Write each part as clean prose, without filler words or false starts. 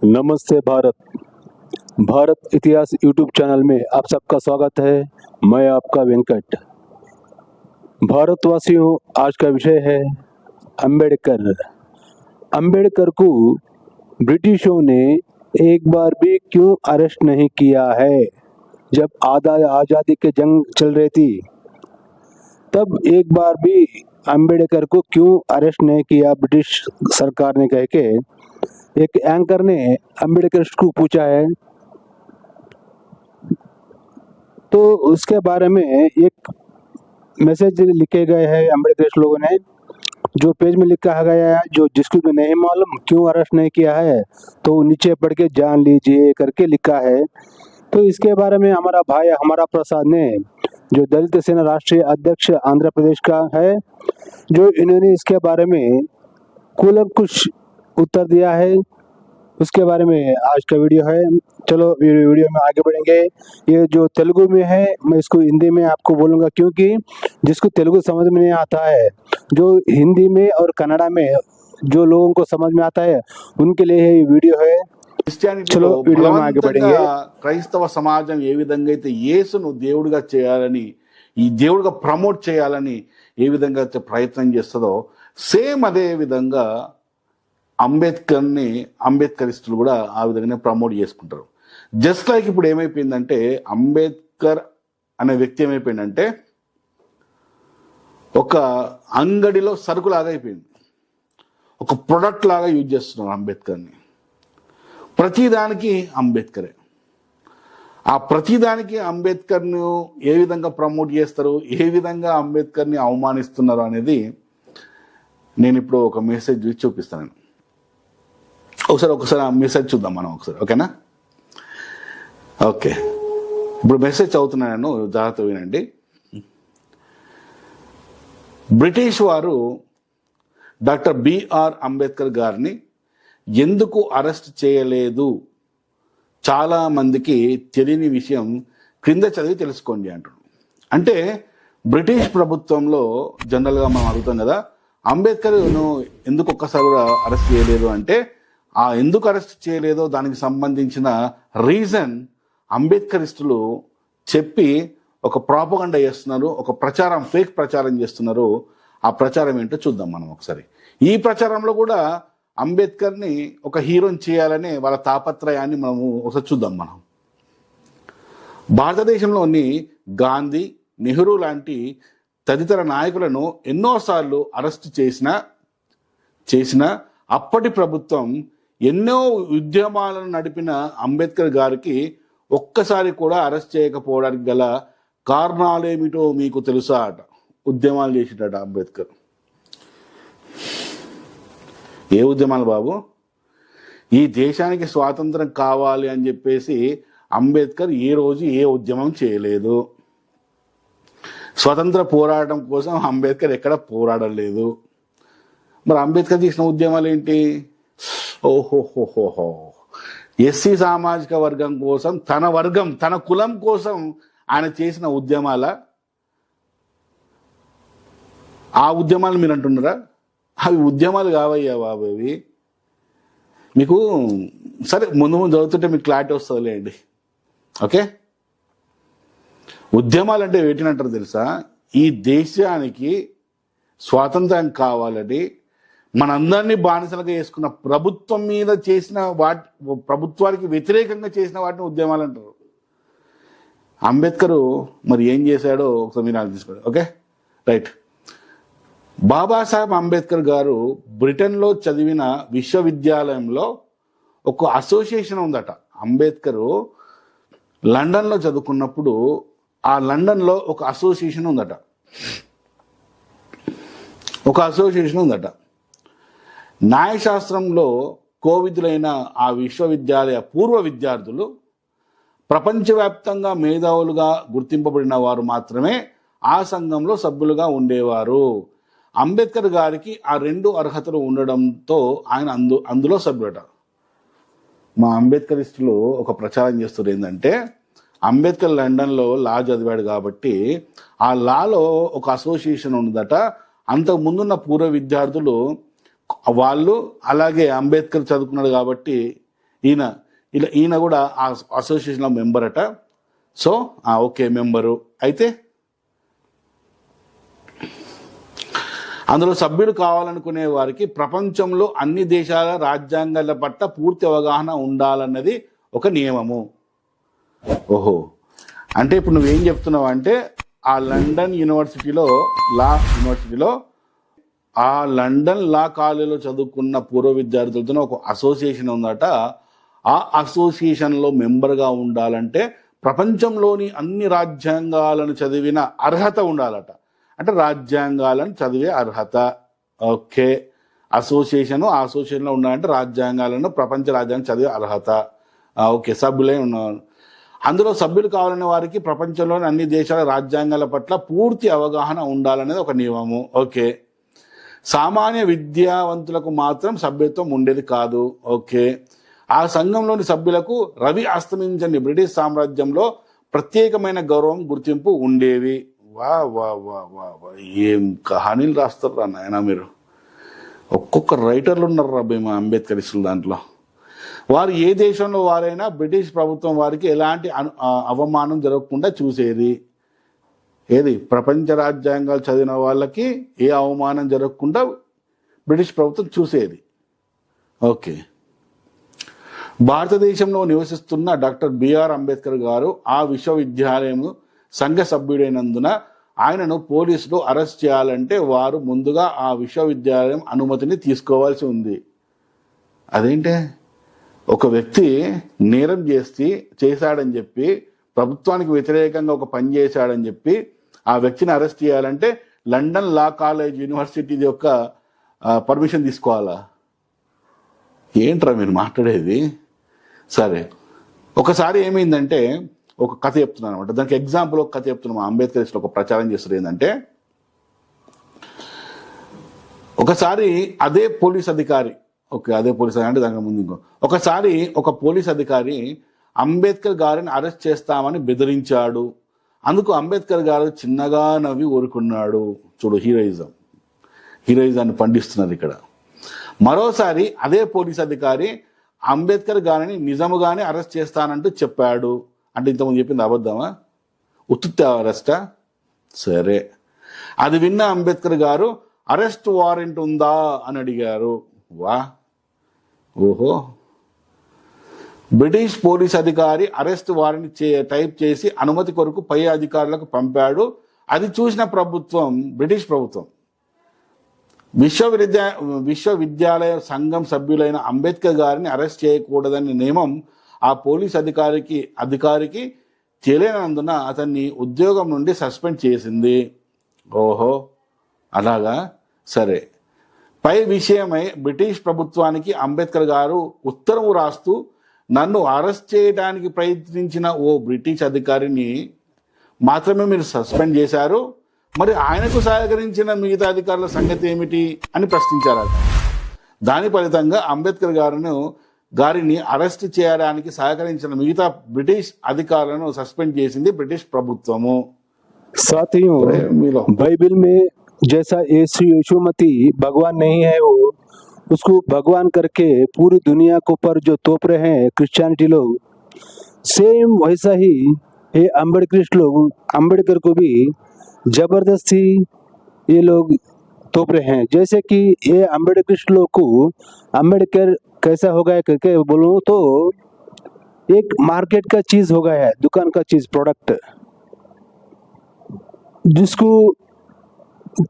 नमस्ते भारत। भारत इतिहास YouTube channel में आप सबका स्वागत है। मैं आपका वेंकट। भारतवासियों, आज का विषय है अंबेडकर। अंबेडकर को ब्रिटिशों ने एक बार भी क्यों अरेस्ट नहीं किया है? जब आज़ादी की जंग चल रही थी तब एक बार भी अंबेडकर को क्यों अरेस्ट नहीं किया ब्रिटिश सरकार ने, कह के एक एंकर ने अंबेडकर को पूछा है। तो उसके बारे में एक मैसेज लिखे गए हैं अंबेडकर लोगों ने, जो पेज में लिखा गया है, जो जिसको भी नहीं मालूम क्यों अरेस्ट नहीं किया है तो नीचे पढ़ के जान लीजिए करके लिखा है। तो इसके बारे में हमारा भाई हमारा प्रसाद ने, जो दलित सेना राष्ट्रीय अध्यक्ष आंध्र प्रदेश का है, जो इन्होंने इसके बारे में कुछ उत्तर दिया है। उसके बारे में आज का वीडियो है। चलो वीडियो में आगे बढ़ेंगे। ये जो तेलुगु में है मैं इसको हिंदी में आपको बोलूँगा, क्योंकि जिसको तेलुगु समझ में नहीं आता है, जो हिंदी में और कन्नड़ा में जो लोगों को समझ में आता है उनके लिए ये वीडियो है। క్రిస్టియానిటీలో బలవంతంగా క్రైస్తవ సమాజం ఏ విధంగా అయితే యేసును దేవుడిగా చేయాలని, ఈ దేవుడిగా ప్రమోట్ చేయాలని ఏ విధంగా అయితే ప్రయత్నం చేస్తుందో, సేమ్ అదే విధంగా అంబేద్కరిస్టులు కూడా ఆ విధంగానే ప్రమోట్ చేసుకుంటారు. జస్ట్ లైక్ ఇప్పుడు ఏమైపోయిందంటే, అంబేద్కర్ అనే వ్యక్తి ఏమైపోయిందంటే ఒక అంగడిలో సరుకులాగా అయిపోయింది. ఒక ప్రొడక్ట్ లాగా యూజ్ చేస్తున్నారు అంబేద్కర్ని. ప్రతిదానికి అంబేద్కరే. ఆ ప్రతిదానికి అంబేద్కర్ను ఏ విధంగా ప్రమోట్ చేస్తారు, ఏ విధంగా అంబేద్కర్ని అవమానిస్తున్నారు అనేది నేను ఇప్పుడు ఒక మెసేజ్ చూపిస్తాను. ఒకసారి ఆ మెసేజ్ చూద్దాం మనం ఒకసారి, ఓకేనా? ఓకే, ఇప్పుడు మెసేజ్ చదువుతున్నాను, జాగ్రత్త వినండి. బ్రిటిష్ వారు డాక్టర్ బిఆర్ అంబేద్కర్ గారిని ఎందుకు అరెస్ట్ చేయలేదు, చాలా మందికి తెలియని విషయం క్రింద చదివి తెలుసుకోండి అంటున్నాడు. అంటే బ్రిటిష్ ప్రభుత్వంలో జనరల్గా మనం అడుగుతాం కదా, అంబేద్కర్ను ఎందుకు ఒక్కసారి కూడా అరెస్ట్ చేయలేదు అంటే, ఆ ఎందుకు అరెస్ట్ చేయలేదో దానికి సంబంధించిన రీజన్ అంబేద్కరిస్టులు చెప్పి ఒక ప్రాపగండా చేస్తున్నారు, ఒక ప్రచారం, ఫేక్ ప్రచారం చేస్తున్నారు. ఆ ప్రచారం ఏంటో చూద్దాం మనం ఒకసారి. ఈ ప్రచారంలో కూడా అంబేద్కర్ని ఒక హీరోని చేయాలనే వాళ్ళ తాపత్రయాన్ని మనము ఒకసారి చూద్దాం. మనం భారతదేశంలోని గాంధీ, నెహ్రూ లాంటి తదితర నాయకులను ఎన్నోసార్లు అరెస్ట్ చేసిన అప్పటి ప్రభుత్వం ఎన్నో ఉద్యమాలను నడిపిన అంబేద్కర్ గారికి ఒక్కసారి కూడా అరెస్ట్ చేయకపోవడానికి గల కారణాలేమిటో మీకు తెలుసా అట. ఉద్యమాలు చేసినట అంబేద్కర్. ఏ ఉద్యమాలు బాబు? ఈ దేశానికి స్వాతంత్రం కావాలి అని చెప్పేసి అంబేద్కర్ ఏ రోజు ఏ ఉద్యమం చేయలేదు. స్వతంత్ర పోరాటం కోసం అంబేద్కర్ ఎక్కడ పోరాడలేదు. మరి అంబేద్కర్ చేసిన ఉద్యమాలు ఏంటి? ఓహోహోహోహో, ఎస్సీ సామాజిక వర్గం కోసం, తన కులం కోసం ఆయన చేసిన ఉద్యమాల, ఆ ఉద్యమాలు మీరు అంటున్నారా? అవి ఉద్యమాలు కావయ్యా బాబు. అవి మీకు సరే ముందు చదువుతుంటే మీకు క్లారిటీ వస్తుందిలేండి, ఓకే? ఉద్యమాలు అంటే వేటినంటారు తెలుసా? ఈ దేశానికి స్వాతంత్రం కావాలని మనందరినీ బానిసలుగా చేసుకున్న ప్రభుత్వం మీద చేసిన ప్రభుత్వానికి వ్యతిరేకంగా చేసిన వాటిని ఉద్యమాలు అంటారు. అంబేద్కర్ మరి ఏం చేశాడో ఒకసారి మీరు తీసుకోండి, ఓకే? రైట్. బాబాసాహెబ్ అంబేద్కర్ గారు బ్రిటన్లో చదివిన విశ్వవిద్యాలయంలో ఒక అసోసియేషన్ ఉందట. అంబేద్కర్ లండన్లో చదువుకున్నప్పుడు ఆ లండన్లో ఒక అసోసియేషన్ ఉందట. న్యాయశాస్త్రంలో కోవిదులైన ఆ విశ్వవిద్యాలయ పూర్వ విద్యార్థులు ప్రపంచవ్యాప్తంగా మేధావులుగా గుర్తింపబడిన వారు మాత్రమే ఆ సంఘంలో సభ్యులుగా ఉండేవారు. అంబేద్కర్ గారికి ఆ రెండు అర్హతలు ఉండడంతో ఆయన అందులో సభ్యుడట. మా అంబేద్కరిస్టులు ఒక ప్రచారం చేస్తారు ఏంటంటే, అంబేద్కర్ లండన్లో లా చదివాడు కాబట్టి ఆ లాలో ఒక అసోసియేషన్ ఉందట. అంతకు ముందున్న పూర్వ విద్యార్థులు వాళ్ళు అలాగే అంబేద్కర్ చదువుకున్నాడు కాబట్టి ఈయన ఈయన కూడా ఆ అసోసియేషన్లో మెంబర్ అట. సో ఓకే, మెంబరు అయితే అందులో సభ్యులు కావాలనుకునే వారికి ప్రపంచంలో అన్ని దేశాల రాజ్యాంగాల పట్ల పూర్తి అవగాహన ఉండాలన్నది ఒక నియమము. ఓహో, అంటే ఇప్పుడు నువ్వేం చెప్తున్నావు అంటే ఆ లండన్ యూనివర్సిటీలో ఆ లండన్ లా కాలేజీలో చదువుకున్న పూర్వ విద్యార్థులతో ఒక అసోసియేషన్ ఉందట. ఆ అసోసియేషన్లో మెంబర్గా ఉండాలంటే ప్రపంచంలోని అన్ని రాజ్యాంగాలను చదివిన అర్హత ఉండాలట. అంటే రాజ్యాంగాలను చదివే అర్హత. ఓకే, అసోసియేషన్లో ఉండాలంటే రాజ్యాంగాలను, ప్రపంచ రాజ్యాంగం చదివే అర్హత. ఓకే, సభ్యులై ఉన్నారు. అందులో సభ్యులు కావాలనే వారికి ప్రపంచంలోని అన్ని దేశాల రాజ్యాంగాల పట్ల పూర్తి అవగాహన ఉండాలనేది ఒక నియమము. ఓకే, సామాన్య విద్యావంతులకు మాత్రం సభ్యత్వం ఉండేది కాదు. ఓకే, ఆ సంఘంలోని సభ్యులకు రవి అస్తమించని బ్రిటిష్ సామ్రాజ్యంలో ప్రత్యేకమైన గౌరవం, గుర్తింపు ఉండేవి. వా వా వా వా వా ఏం కహానీలు రాస్తారు నాయన మీరు. ఒక్కొక్క రైటర్లు ఉన్నారు రా భీమా అంబేద్కరిస్టులు. దాంట్లో వారు ఏ దేశంలో వారైనా బ్రిటిష్ ప్రభుత్వం వారికి ఎలాంటి అవమానం జరగకుండా చూసేది. ఏది, ప్రపంచ రాజ్యాంగాలు చదివిన వాళ్ళకి ఏ అవమానం జరగకుండా బ్రిటిష్ ప్రభుత్వం చూసేది. ఓకే, భారతదేశంలో నివసిస్తున్న డాక్టర్ బిఆర్ అంబేద్కర్ గారు ఆ విశ్వవిద్యాలయం సంఘ సభ్యుడైనందున ఆయనను పోలీసులు అరెస్ట్ చేయాలంటే వారు ముందుగా ఆ విశ్వవిద్యాలయం అనుమతిని తీసుకోవాల్సి ఉంది. అదేంటే, ఒక వ్యక్తి నేరం చేశాడని చెప్పి, ప్రభుత్వానికి వ్యతిరేకంగా ఒక పని చేశాడని చెప్పి ఆ వ్యక్తిని అరెస్ట్ చేయాలంటే లండన్ లా కాలేజ్ యూనివర్సిటీ యొక్క పర్మిషన్ తీసుకోవాలా? ఏంట్రా మీరు మాట్లాడేది? సరే, ఒకసారి ఏమైందంటే ఒక కథ చెప్తున్నాను అనమాట. దానికి ఎగ్జాంపుల్ ఒక కథ చెప్తున్నాం. అంబేద్కర్ ఒక ప్రచారం చేస్తారు. ఏంటంటే, ఒకసారి అదే పోలీస్ అధికారి అంటే దానికి ముందు ఒకసారి ఒక పోలీస్ అధికారి అంబేద్కర్ గారిని అరెస్ట్ చేస్తామని బెదిరించాడు. అందుకు అంబేద్కర్ గారు చిన్నగా నవ్వి ఊరుకున్నాడు. చూడు, హీరోయిజాన్ని పండిస్తున్నారు ఇక్కడ. మరోసారి అదే పోలీస్ అధికారి అంబేద్కర్ గారిని నిజముగానే అరెస్ట్ చేస్తానంటూ చెప్పాడు. అంటే ఇంతకుముందు చెప్పింది అబద్ధమా? ఉత్తుత్తే అరెస్టా? సరే, అది విన్న అంబేద్కర్ గారు అరెస్ట్ వారెంట్ ఉందా అని అడిగారు. ఓహో, బ్రిటిష్ పోలీస్ అధికారి అరెస్ట్ వారెంట్ టైప్ చేసి అనుమతి కొరకు పై అధికారులకు పంపాడు. అది చూసిన బ్రిటిష్ ప్రభుత్వం విశ్వవిద్యాలయ సంఘం సభ్యులైన అంబేద్కర్ గారిని అరెస్ట్ చేయకూడదనే నియమం ఆ పోలీస్ అధికారికి తెలియనందున అతన్ని ఉద్యోగం నుండి సస్పెండ్ చేసింది. ఓహో, అలాగా? సరే, పై విషయమై బ్రిటిష్ ప్రభుత్వానికి అంబేద్కర్ గారు ఉత్తరం రాస్తూ, నన్ను అరెస్ట్ చేయడానికి ప్రయత్నించిన ఓ బ్రిటిష్ అధికారిని మాత్రమే మీరు సస్పెండ్ చేశారు, మరి ఆయనకు సహకరించిన మిగతా అధికారుల సంగతి ఏమిటి అని ప్రశ్నించారట. దాని ఫలితంగా అంబేద్కర్ గారిని అరెస్ట్ చేయడానికి సహకరించిన మిగతా బ్రిటిష్ అధికారులను సస్పెండ్ చేసింది బ్రిటిష్ ప్రభుత్వము. साथियों, बाइबल में जैसा यीशु मसीह भगवान नहीं है, वो उसको भगवान करके पूरी दुनिया को ऊपर जो तोप रहे हैं क्रिश्चियनिटी लोग, सेम वैसा ही ये अम्बेडकर को भी जबरदस्ती ये लोग तोप रहे हैं. जैसे कि ये अम्बेडकर लोग को अम्बेडकर कैसा हो गया करके बोलूं तो एक मार्केट का चीज हो गया है, दुकान का चीज, प्रोडक्ट, जिसको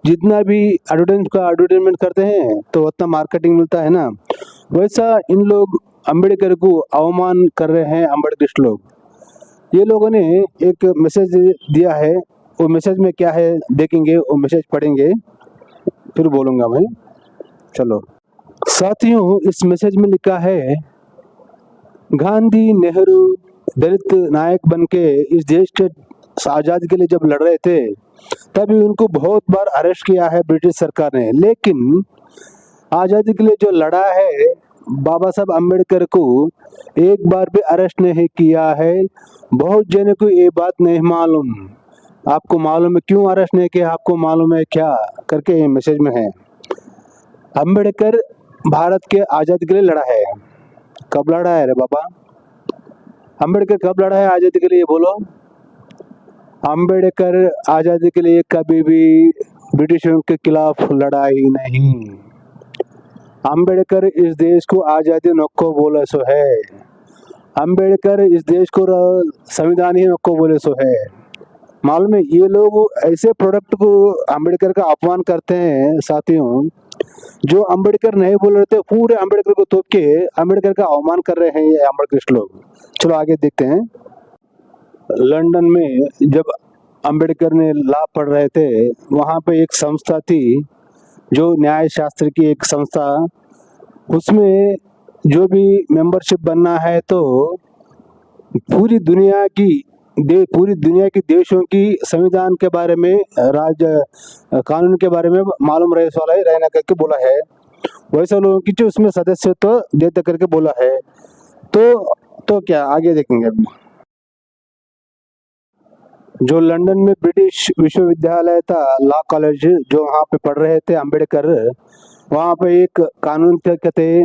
जितना भी एडवर्टाइजमेंट करते हैं तो उतना मार्केटिंग मिलता है ना. वैसा इन लोग अम्बेडकर को अवमान कर रहे हैं. अम्बेडकर लोग, ये लोगों ने एक मैसेज दिया है. वो मैसेज में क्या है देखेंगे, वो मैसेज पढ़ेंगे, फिर बोलूंगा मैं. चलो साथियों, इस मैसेज में लिखा है, गांधी नेहरू दलित नायक बनके इस देश के आजादी के लिए जब लड़ रहे थे तभी उनको बहुत बार अरेस्ट किया है ब्रिटिश सरकार ने, लेकिन आजादी के लिए जो लड़ा है बाबा साहब अम्बेडकर को एक बार भी अरेस्ट नहीं किया है. बहुत जने को ये बात नहीं मालूम. आपको मालूम है क्यों अरेस्ट नहीं किया? आपको मालूम है क्या करके ये मैसेज में है. अम्बेडकर भारत के आजादी के लिए लड़ा है. कब लड़ा है रे बाबा? अम्बेडकर कब लड़ा है आजादी के लिए, बोलो? अम्बेडकर आजादी के लिए कभी भी ब्रिटिशों के खिलाफ लड़ा ही नहीं। अम्बेडकर इस देश को आजादी नको बोले सो है। अम्बेडकर इस देश को संविधान ही नको बोले सो है। मालूम है, ये लोग ऐसे प्रोडक्ट को अम्बेडकर का अपमान करते हैं साथियों। जो अम्बेडकर नहीं बोल रहे थे, पूरे अम्बेडकर को तोप के अम्बेडकर का अवमान कर रहे हैं ये अम्बेडकर लोग। चलो आगे देखते हैं। लंदन में जब अम्बेडकर ने लॉ पढ़ रहे थे, वहाँ पे एक संस्था थी जो न्याय शास्त्र की एक संस्था, उसमें जो भी मेंबरशिप बनना है तो पूरी दुनिया की देशों की संविधान के बारे में, राज्य कानून के बारे में मालूम रहे वाला है रहना करके बोला है। वैसे लोगों की जो उसमें सदस्यत्व देते करके बोला है। तो क्या आगे देखेंगे अभी। जो लंदन में ब्रिटिश विश्वविद्यालय था, लॉ कॉलेज, जो वहाँ पे पढ़ रहे थे अम्बेडकर, वहाँ पे एक कानून थे,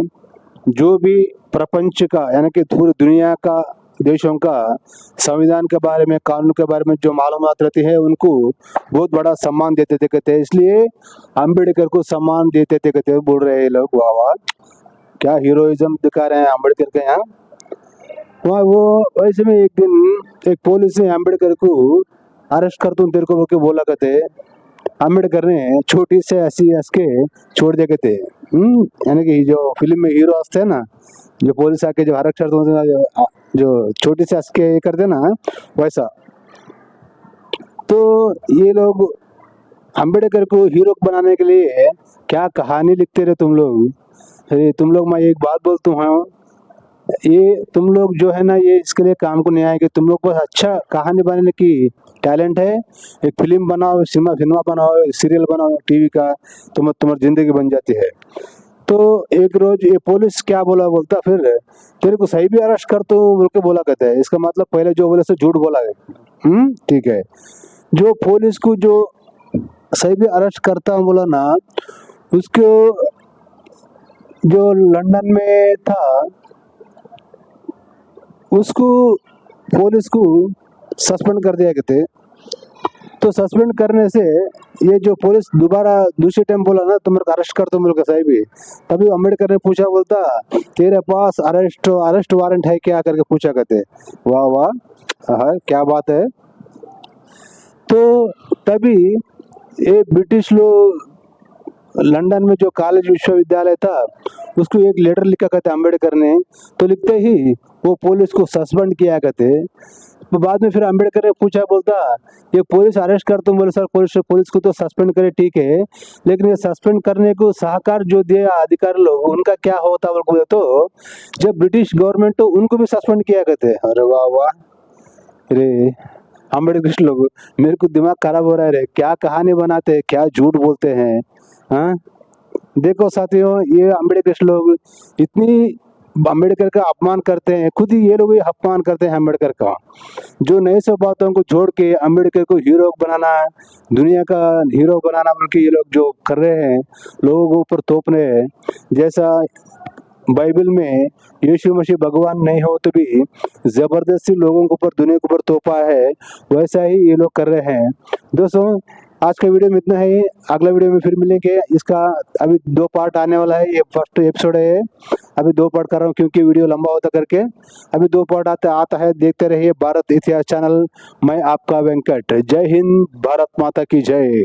जो भी प्रपंच का यानी कि पूरी दुनिया का देशों का संविधान के बारे में, कानून के बारे में जो मालूमात रहती है, उनको बहुत बड़ा सम्मान देते थे कहते, इसलिए अम्बेडकर को सम्मान देते थे कहते बोल रहे हैं लोग। वाह वाह, क्या हीरोइज्म दिखा रहे हैं अम्बेडकर के यहाँ। वहाँ वो वैसे में एक दिन एक पुलिस ने अम्बेडकर को अरेस्ट कर दूं तेरे को बोल के बोला कहते, अम्बेडकर ने छोटी से ऐसी हंस के छोड़ दिए कहते। यानी कि जो फिल्म में हीरो हंसते हैं ना, जो पुलिस आके जो अरेस्ट करते हैं, जो छोटी से हंस के करते ना, वैसा। तो ये लोग अम्बेडकर को हीरो बनाने के लिए क्या कहानी लिखते रहे तुम लोग। अरे तुम लोग, मैं एक बात बोलता हूँ, ये तुम लोग जो है ना, ये इसके लिए काम को नहीं आएंगे। तुम लोग को अच्छा कहानी बनाने की टैलेंट है, एक फिल्म बनाओ, सिनेमा बनाओ, सीरियल बनाओ टीवी का, तुम्हारी जिंदगी बन जाती है। तो एक रोज ये पुलिस क्या बोलता फिर तेरे को सही भी अरेस्ट कर तो बोल के बोला कहता है। इसका मतलब पहले जो बोले सो झूठ बोला है। ठीक है, जो पुलिस को जो सही भी अरेस्ट करता हूँ बोला ना, उसको जो लंदन में था, उसको पुलिस को सस्पेंड कर दिया कहते। तो सस्पेंड करने से ये जो पुलिस दोबारा दूसरे टाइम बोला ना, तुम अरेस्ट कर, तुम लोग सही भी। तभी अम्बेडकर ने पूछा, बोलता तेरे पास अरेस्ट वारंट है क्या करके पूछा कहते। वाह वाह, क्या बात है। तो तभी ये ब्रिटिश लोग लंदन में जो कॉलेज विश्वविद्यालय था, उसको एक लेटर लिखा कहते अम्बेडकर ने। तो लिखते ही वो पुलिस को सस्पेंड किया कहते। तो बाद में फिर अम्बेडकर ने पूछा, बोलता ये पुलिस अरेस्ट कर, तुम बोले सर पुलिस को तो सस्पेंड करे ठीक है, लेकिन ये सस्पेंड करने को सहकार जो दिया अधिकारी लोग, उनका क्या होता बोले तो जब ब्रिटिश गवर्नमेंट तो उनको भी सस्पेंड किया कहते। अरे वाह वाह, अरे अम्बेडकर लोग, मेरे को दिमाग खराब हो रहा है रे, क्या कहानी बनाते हैं, क्या झूठ बोलते हैं। हाँ देखो साथियों, ये अम्बेडकर लोग इतनी अम्बेडकर का अपमान करते हैं, खुद ही ये लोग अपमान करते हैं अम्बेडकर का। जो नए सब बातों को जोड़ के अम्बेडकर को हीरो बनाना, दुनिया का हीरो बनाना बोल के ये लोग जो कर रहे हैं, लोगों के ऊपर तोप रहे हैं। जैसा बाइबल में यीशु मसीह भगवान नहीं हो तो भी जबरदस्ती लोगों के ऊपर, दुनिया के ऊपर तोपा है, वैसा ही ये लोग कर रहे हैं। दोस्तों आज का वीडियो में इतना है, अगला वीडियो में फिर मिलेंगे। इसका अभी 2 पार्ट आने वाला है, ये फर्स्ट एपिसोड है, अभी 2 पार्ट कर रहा हूँ क्योंकि वीडियो लंबा होता करके। अभी 2 पार्ट आता है, देखते रहिए भारत इतिहास चैनल। मैं आपका वेंकट। जय हिंद, भारत माता की जय।